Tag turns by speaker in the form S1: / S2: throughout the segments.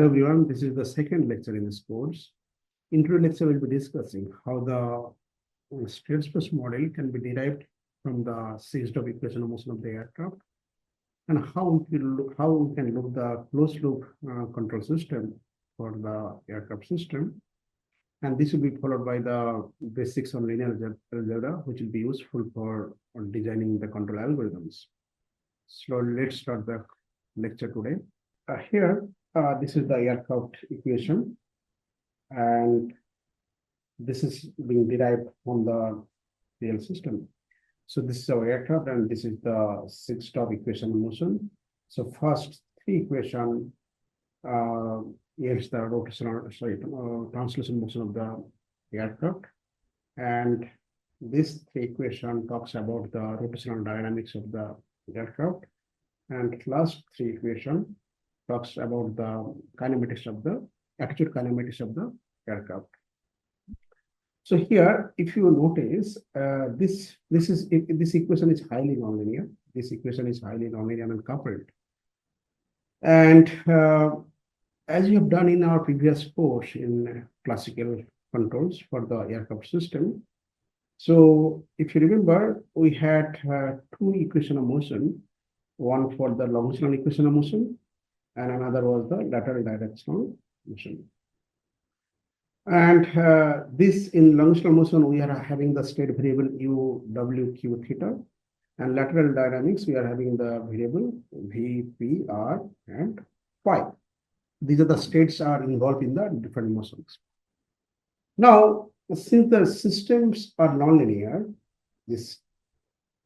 S1: everyone, this is the second lecture in this course. In today's lecture, we'll be discussing how the state space model can be derived from the system equation of motion of the aircraft, and how we can look the closed loop control system for the aircraft system. And this will be followed by the basics on linear algebra, which will be useful for designing the control algorithms. So let's start the lecture today. Here, this is the aircraft equation, and this is being derived from the real system. So this is our aircraft, and this is the six-stop equation of motion. So first three equation is the rotational, translation motion of the aircraft, and this three equation talks about the rotational dynamics of the aircraft, and last three equation talks about the kinematics of the actual kinematics of the aircraft. So here, if you notice, this equation is highly nonlinear. This equation is highly nonlinear and coupled. And as you have done in our previous course in classical controls for the aircraft system, so if you remember, we had two equations of motion, one for the longitudinal equation of motion, and another was the lateral directional motion. And this in longitudinal motion, we are having the state variable u, w, q, theta. And lateral dynamics, we are having the variable v, p, r, and phi. These are the states are involved in the different motions. Now, since the systems are nonlinear, this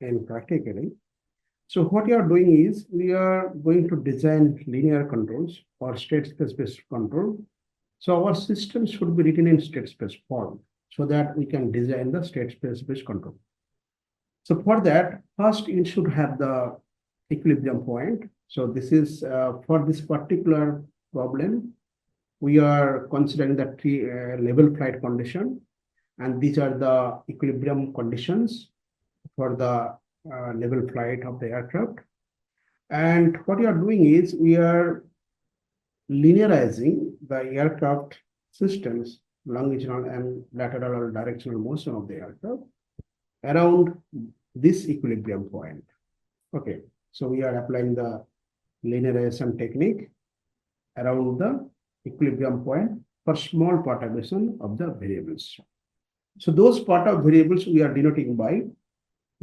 S1: and practically, so what we are doing is we are going to design linear controls or state space-based control. So our system should be written in state space form so that we can design the state space-based control. So for that, first you should have the equilibrium point. So this is for this particular problem, we are considering the three level flight condition, and these are the equilibrium conditions for the level flight of the aircraft. And what we are doing is we are linearizing the aircraft systems, longitudinal and lateral or directional motion of the aircraft around this equilibrium point. Okay, so we are applying the linearization technique around the equilibrium point for small perturbation of the variables. So those part of variables we are denoting by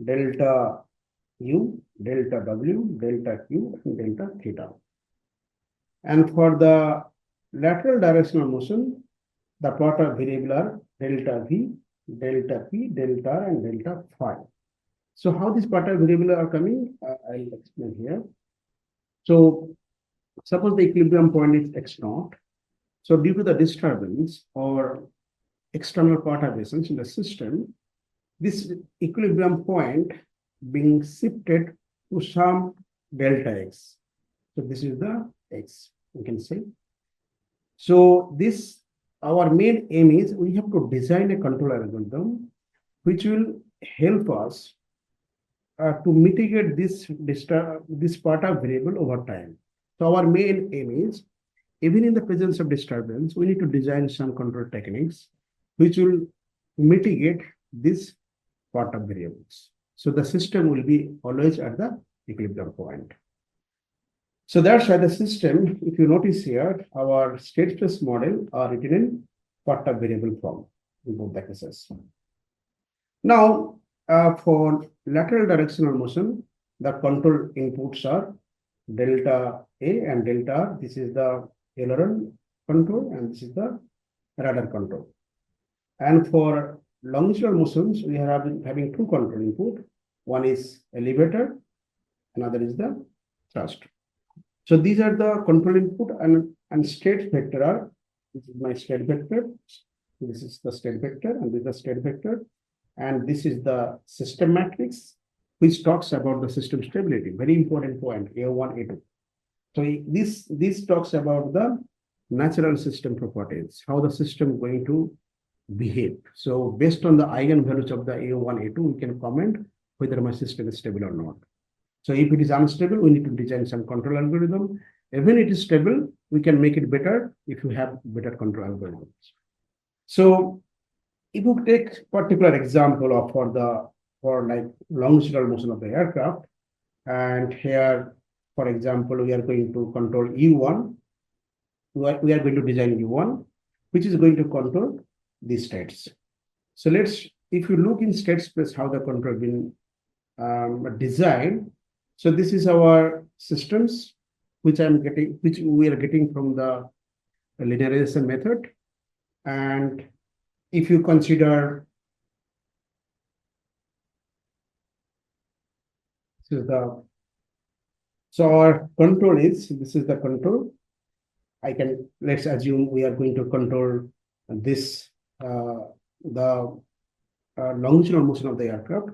S1: delta u, delta w, delta q, and delta theta. And for the lateral directional motion, the part of variable are delta v, delta p, delta r, and delta phi. So how these part of variable are coming, I'll explain here. So suppose the equilibrium point is x naught. So due to the disturbance or external perturbations in the system, this equilibrium point being shifted to some delta x. So this is the x, you can say. So this, our main aim is we have to design a control algorithm which will help us to mitigate this part of variable over time. So our main aim is, even in the presence of disturbance, we need to design some control techniques which will mitigate this part of variables. So the system will be always at the equilibrium point. So that's why the system, if you notice here, our state space model are written in part of variable form in both the cases. Now, for lateral directional motion, the control inputs are delta A and delta R. This is the aileron control, and this is the rudder control. And for longitudinal motions, we are having two control input. One is elevator, another is the thrust. So these are the control input, and state vector are, this is my state vector, this is the state vector, and this is the state vector, and this is the system matrix, which talks about the system stability. Very important point, A1, A2. So this talks about the natural system properties, how the system is going to behave. So based on the eigenvalues of the A1, A2, we can comment whether my system is stable or not. So if it is unstable, we need to design some control algorithm. Even it is stable, we can make it better if you have better control algorithms. So if you take particular example of for like longitudinal motion of the aircraft, and here, for example, we are going to control U1. We are going to design U1, which is going to control these states. So if you look in state space, how the control been designed. So this is our systems, which we are getting from the linearization method. And if you consider this is our control this is the control. Let's assume we are going to control this the longitudinal motion of the aircraft.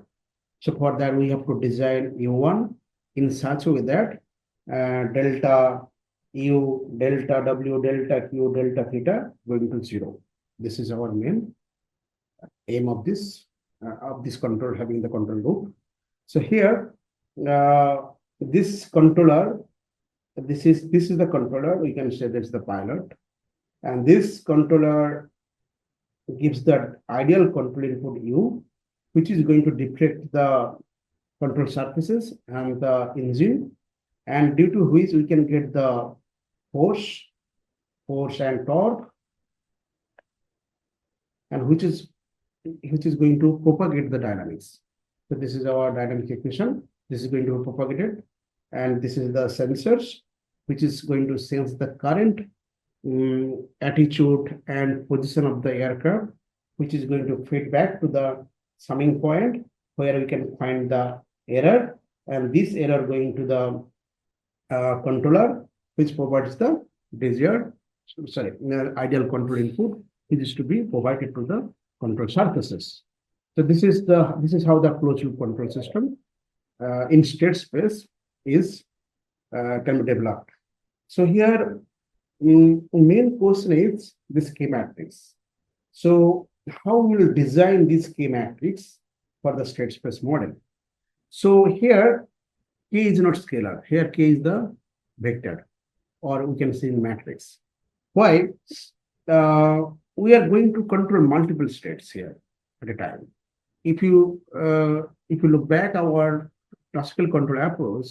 S1: So for that, we have to design U1 in such a way that delta U, delta W, delta Q, delta theta going to 0. This is our main aim of this control, having the control loop. So here, this controller, this is the controller. We can say that's the pilot, and this controller gives the ideal control input U, which is going to deflect the control surfaces and the engine, and due to which we can get the force and torque, and which is going to propagate the dynamics. So this is our dynamic equation. This is going to be propagated, and this is the sensors, which is going to sense the current, attitude and position of the aircraft, which is going to feed back to the summing point where we can find the error, and this error going to the controller, which provides the ideal control input, which is to be provided to the control surfaces. So this is how the closed loop control system in state space is can be developed. So here, main question is the schematics. So how we will design this schematics for the state space model? So here, K is not scalar. Here, K is the vector, or we can say in matrix. Why? We are going to control multiple states here at a time. If you look back our classical control approach,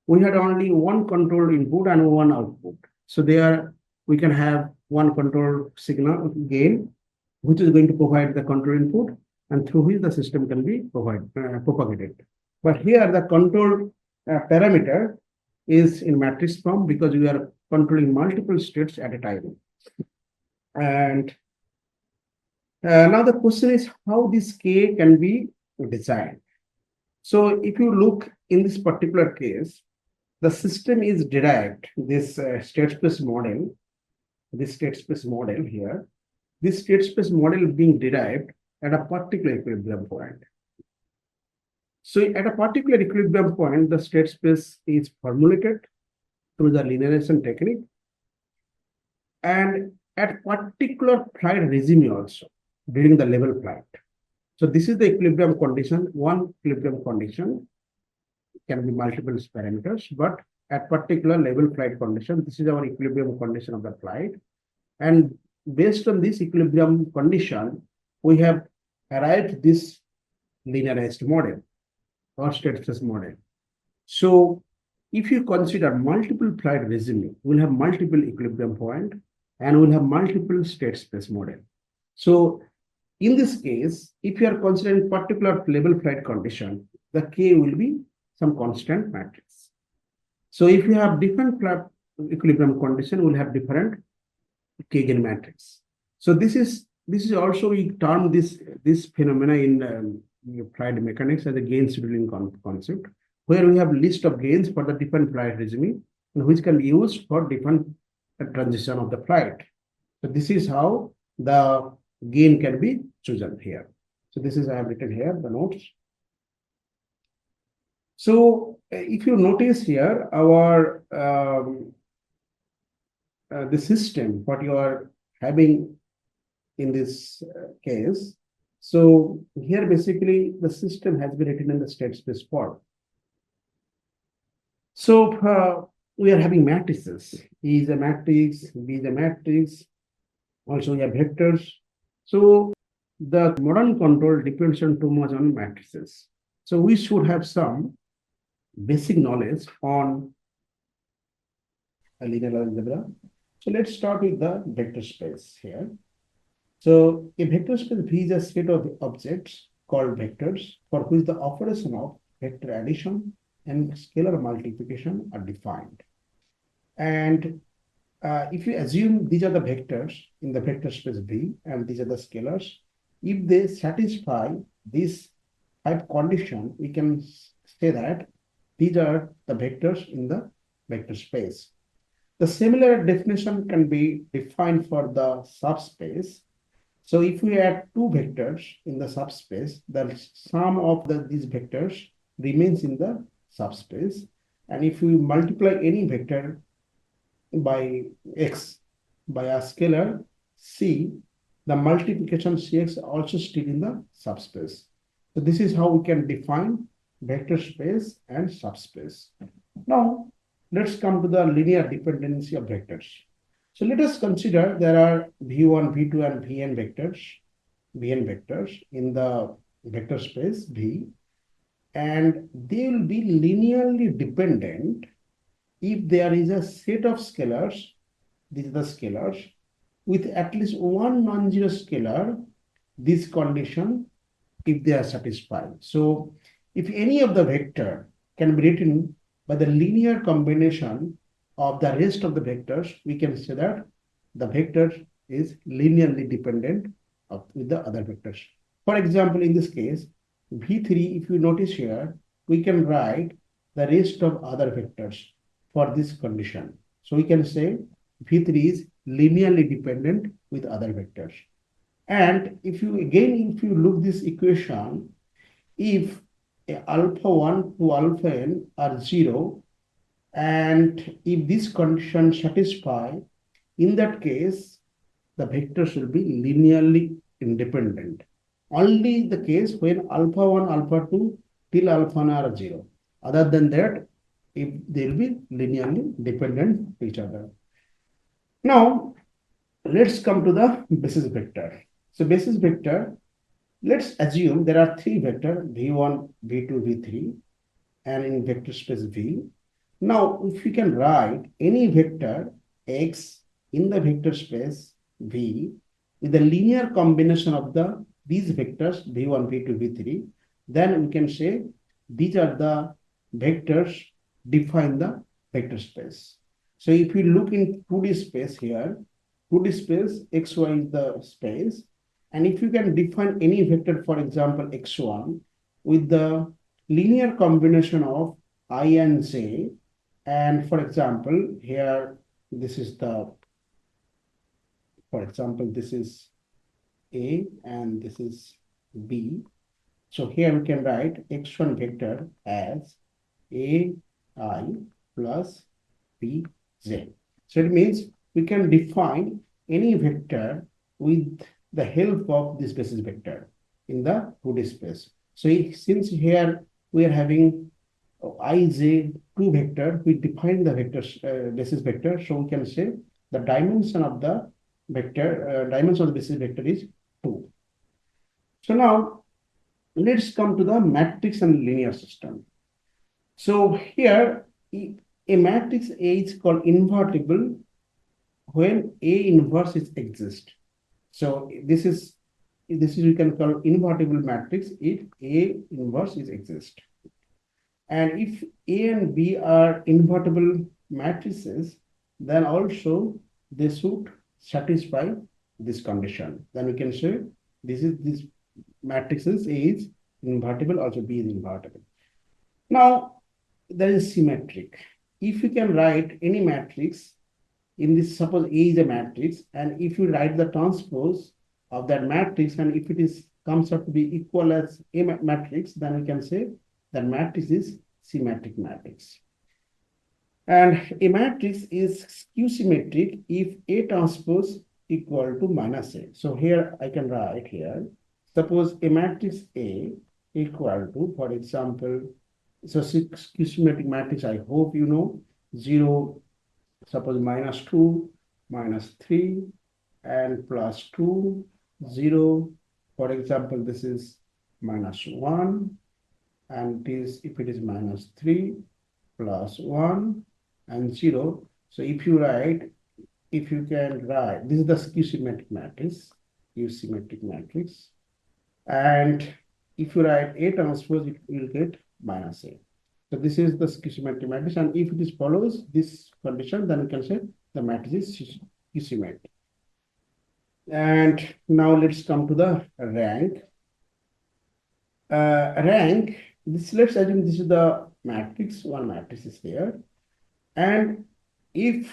S1: we had only one control input and one output. So there we can have one control signal gain, which is going to provide the control input, and through which the system can be propagated. But here the control parameter is in matrix form because we are controlling multiple states at a time. And now the question is how this K can be designed. So if you look in this particular case, the system is derived, this state space model, this state space model here, this state space model being derived at a particular equilibrium point. So at a particular equilibrium point, the state space is formulated through the linearization technique, and at particular flight regime also during the level flight. So this is the equilibrium condition. One equilibrium condition can be multiple parameters, but at particular level flight condition, this is our equilibrium condition of the flight. And based on this equilibrium condition, we have arrived this linearized model or state space model. So if you consider multiple flight regime, we'll have multiple equilibrium point and we'll have multiple state space model. So in this case, if you are considering particular level flight condition, the K will be some constant matrix. So if you have different equilibrium condition, we'll have different K gain matrix. So this is also, we term this phenomena in flight mechanics as a gain scheduling concept, where we have list of gains for the different flight regime, and which can be used for different transition of the flight. So this is how the gain can be chosen here. So this is I have written here the notes. So if you notice here, our the system what you are having in this case. So here basically the system has been written in the state space form. So we are having matrices. E is a matrix, B is a matrix, also we have vectors. So the modern control depends on too much on matrices. So we should have some basic knowledge on a linear algebra. So let's start with the vector space here. So a vector space V is a set of objects called vectors for which the operation of vector addition and scalar multiplication are defined. And if you assume these are the vectors in the vector space V and these are the scalars, if they satisfy this type condition, we can say that these are the vectors in the vector space. The similar definition can be defined for the subspace. So if we add two vectors in the subspace, the sum of these vectors remains in the subspace. And if we multiply any vector by x by a scalar c, the multiplication cx also still in the subspace. So this is how we can define vector space and subspace. Now, let's come to the linear dependency of vectors. So let us consider there are v1, v2, and vn vectors in the vector space V, and they will be linearly dependent if there is a set of scalars, these are the scalars, with at least one non-zero scalar, this condition, if they are satisfied. So if any of the vector can be written by the linear combination of the rest of the vectors, we can say that the vector is linearly dependent with the other vectors. For example, in this case, V3, if you notice here, we can write the rest of other vectors for this condition. So we can say V3 is linearly dependent with other vectors. And if you look this equation, if alpha 1 to alpha n are 0, and if this condition satisfy, in that case, the vectors will be linearly independent. Only the case when alpha 1, alpha 2 till alpha n are 0. Other than that, if they will be linearly dependent to each other. Now, let's come to the basis vector. So basis vector, let's assume there are three vectors, v1, v2, v3, and in vector space V. Now, if we can write any vector x in the vector space V with a linear combination of these vectors v1, v2, v3, then we can say these are the vectors define the vector space. So if we look in 2D space here, 2D space xy is the space, and if you can define any vector, for example x1, with the linear combination of I and j, and for example here this is the, for example this is A and this is B. So here we can write x1 vector as AI plus Bj. So it means we can define any vector with the help of this basis vector in the 2D space. So since here we are having ij, two vector, we define the vector basis vector. So we can say the dimension of the vector, dimension of the basis vector is 2. So now let's come to the matrix and linear system. So here a matrix A is called invertible when A inverse is exist. So this is we can call invertible matrix if A inverse is exist. And if A and B are invertible matrices, then also they should satisfy this condition. Then we can say this matrices A is invertible, also B is invertible. Now there is symmetric. If you can write any matrix in this, suppose A is a matrix, and if you write the transpose of that matrix, and if it is comes out to be equal as A matrix, then we can say that matrix is symmetric matrix. And a matrix is skew symmetric if A transpose equal to minus A. So here I can write here, suppose a matrix A equal to, for example, so skew symmetric matrix, I hope you know, 0, suppose -2, -3, and +2, 0. For example, this is -1, and this if it is -3, +1, and 0. So if you can write, this is the skew-symmetric matrix, and if you write A transpose, it will get -A. So this is the skew-symmetric matrix, and if it is follows this condition, then we can say the matrix is skew-symmetric. And now let's come to the rank. Rank, let's assume this is the matrix, one matrix is here. And if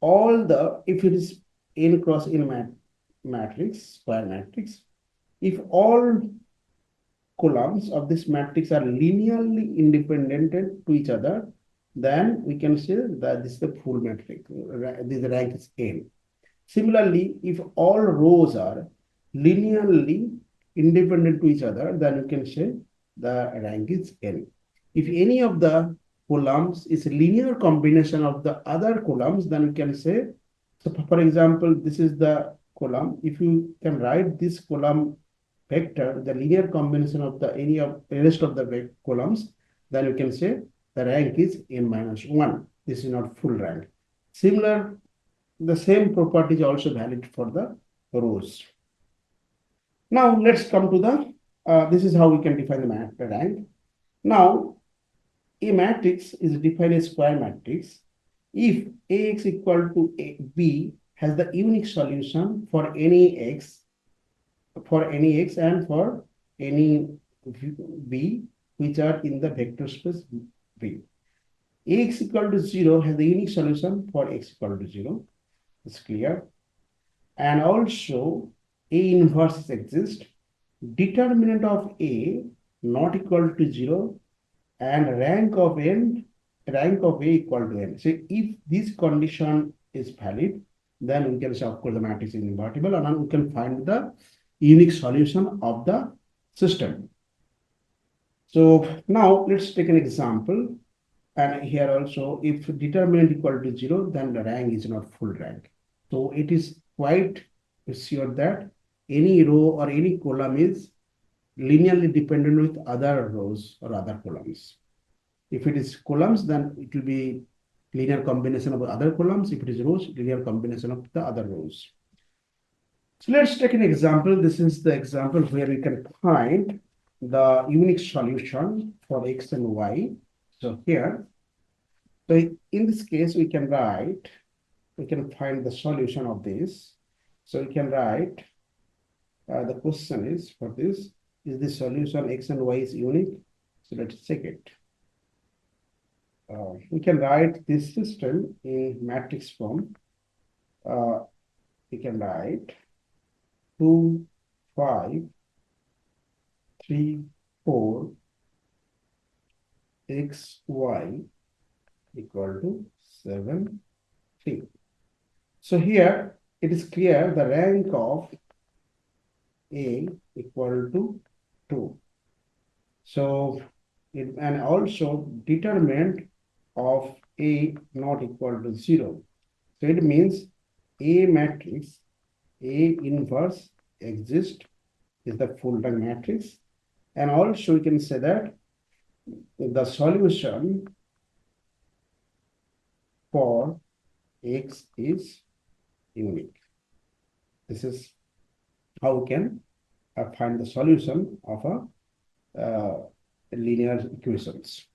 S1: it is n cross n matrix, square matrix, if all columns of this matrix are linearly independent to each other, then we can say that this is the full matrix. This rank is n. Similarly, if all rows are linearly independent to each other, then you can say the rank is n. If any of the columns is a linear combination of the other columns, then you can say, so for example, this is the column. If you can write this column vector, the linear combination of the any of the rest of the columns, then you can say the rank is n-1. This is not full rank. The same property is also valid for the rows. Now let's come to the, this is how we can define the rank. Now, a matrix is defined as square matrix if Ax equal to B has the unique solution for any x, and for any b which are in the vector space B. Ax equal to 0 has the unique solution for x equal to 0. It's clear. And also A inverse exists. Determinant of A not equal to 0 and rank of A equal to n. So if this condition is valid, then we can say, of course, the matrix is invertible, and then we can find the unique solution of the system. So now let's take an example. And here also, if determinant equal to 0, then the rank is not full rank. So it is quite sure that any row or any column is linearly dependent with other rows or other columns. If it is columns, then it will be linear combination of other columns. If it is rows, linear combination of the other rows. So let's take an example. This is the example where we can find the unique solution for x and y. So here, so in this case, we can find the solution of this. So we can write, the question is for this, is the solution x and y is unique? So let's check it. We can write this system in matrix form. We can write 2, 5, 3, 4, x, y equal to 7, 3. So here it is clear the rank of A equal to 2. So and also determinant of A not equal to 0. So it means A matrix, A inverse exists, is the full rank matrix. And also we can say that the solution for x is unique. This is how we can find the solution of a linear equations.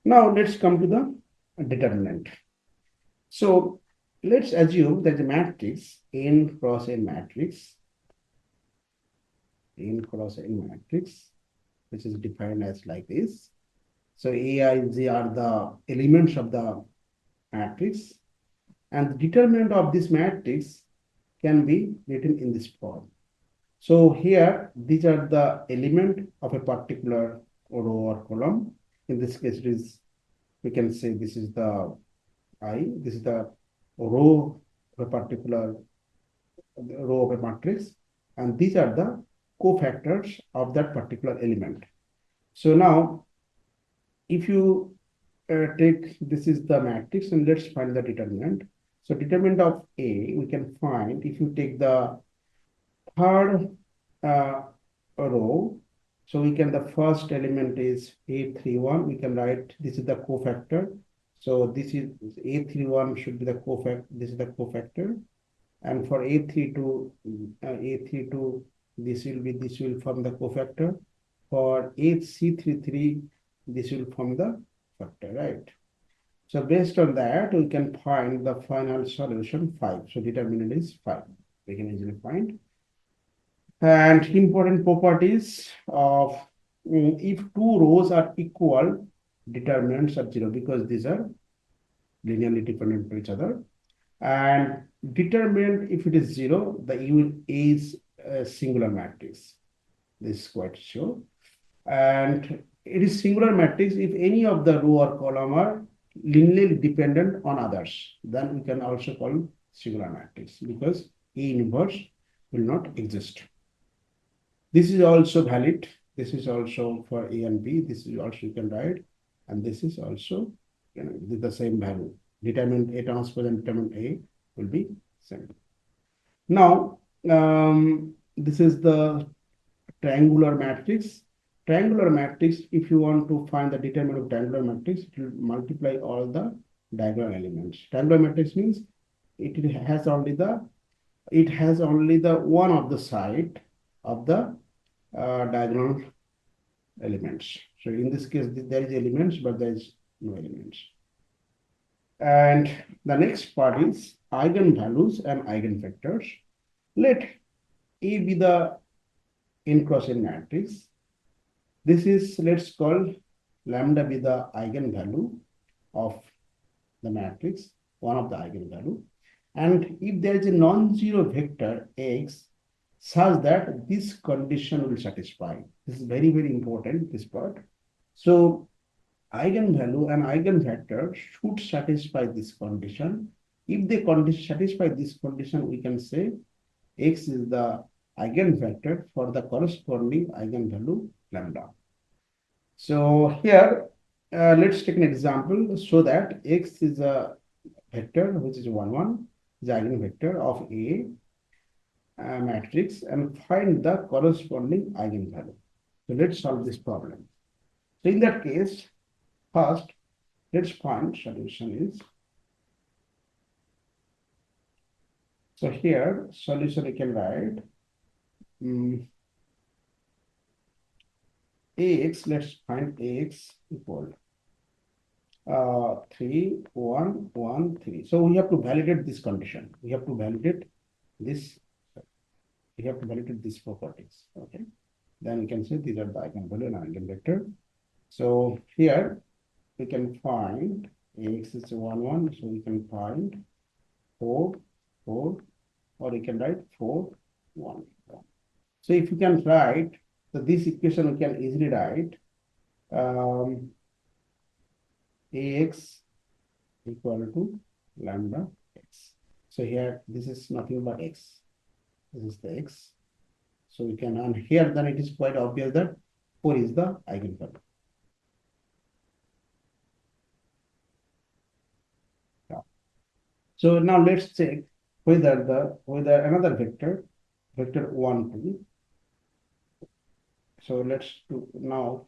S1: Now let's come to the determinant. So let's assume that the matrix n cross n matrix, which is defined as like this. So A, I, Z are the elements of the matrix, and the determinant of this matrix can be written in this form. So here, these are the element of a particular row or column. In this case, it is, we can say this is the I, this is the row of a particular row of a matrix, and these are the cofactors of that particular element. So now, if you take this is the matrix and let's find the determinant. So determinant of A we can find if you take the third row. So we can, the first element is 831. We can write this is the cofactor. So this is 831 should be the cofactor. This is the cofactor. And for A32, this will form the cofactor. For C33, this will form the factor, right? So based on that, we can find the final solution 5. So determinant is 5. We can easily find. And important properties of if two rows are equal, determinants are 0 because these are linearly dependent to each other. And determinant, if it is 0, the U is a singular matrix. This is quite sure. And it is singular matrix if any of the row or column are linearly dependent on others. Then we can also call singular matrix because A inverse will not exist. This is also valid. This is also for A and B. This is also you can write. And this is also the same value. Determinant A transpose and determinant A will be same. Now, this is the triangular matrix. Triangular matrix, if you want to find the determinant of triangular matrix, it will multiply all the diagonal elements. Triangular matrix means it has only the one of the side of the diagonal elements. So in this case, there is elements, but there is no elements. And the next part is eigenvalues and eigenvectors. Let A be the n cross n matrix. This is, let's call lambda be the eigenvalue of the matrix, one of the eigenvalue. And if there is a non-zero vector x such that this condition will satisfy. This is very, very important, this part. So eigenvalue and eigenvector should satisfy this condition. If they satisfy this condition, we can say x is the eigenvector for the corresponding eigenvalue lambda. So here, let's take an example so that x is a vector which is 1, 1, the eigenvector of A matrix and find the corresponding eigenvalue. So let's solve this problem. So in that case, first, let's find solution is. So here, solution we can write Ax, let's find Ax equal 3, 1, 1, 3. So we have to validate this condition. We have to validate this. We have to validate these properties. Okay. Then we can say these are the eigenvalue and eigenvector. So here we can find Ax is 1, 1. So we can find 4, 4, or we can write 4, 1. So if you can write, so this equation we can easily write Ax equal to lambda x. So here this is nothing but x. This is the x. So we can, and here then it is quite obvious that 4 is the eigenvalue. Yeah. So now let's check whether another vector 1, 2. So let's do now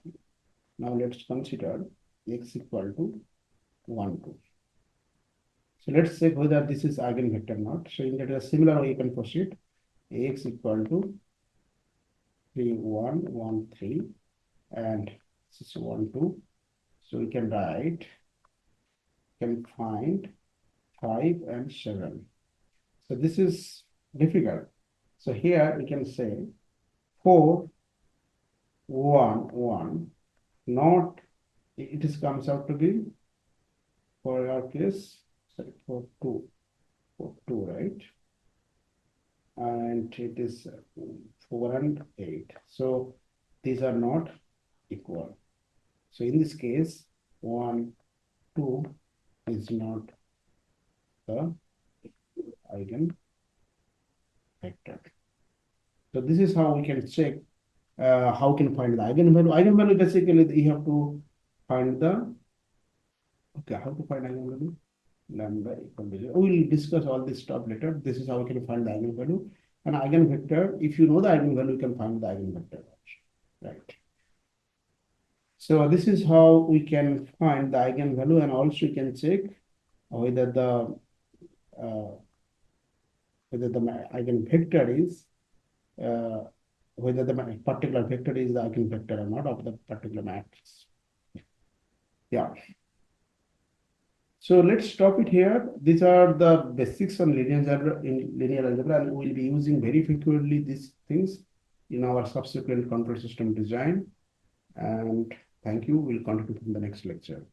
S1: let's consider x equal to 1, 2. So let's check whether this is eigenvector or not. So in that similar way you can proceed. Ax equal to 3, 1, 1, 3, and this is 1, 2. So we can write, can find 5 and 7. So this is difficult. So here we can say 4, 1, 1, not, it is comes out to be, for our case, sorry, for 2, right? And it is 4 and 8. So these are not equal. So in this case, 1, 2 is not the eigenvector. So this is how we can check how can find the eigenvalue. Eigenvalue basically you have to find the Okay, how to find eigenvalue? Lambda equal to 0. We will discuss all this stuff later. This is how we can find the eigenvalue. And eigenvector, if you know the eigenvalue, you can find the eigenvector. Right. So this is how we can find the eigenvalue, and also you can check whether uh, the eigenvector is whether the particular vector is the eigenvector or not of the particular matrix. Yeah. So let's stop it here. These are the basics on linear algebra, and we'll be using very frequently these things in our subsequent control system design. And thank you. We'll continue in the next lecture.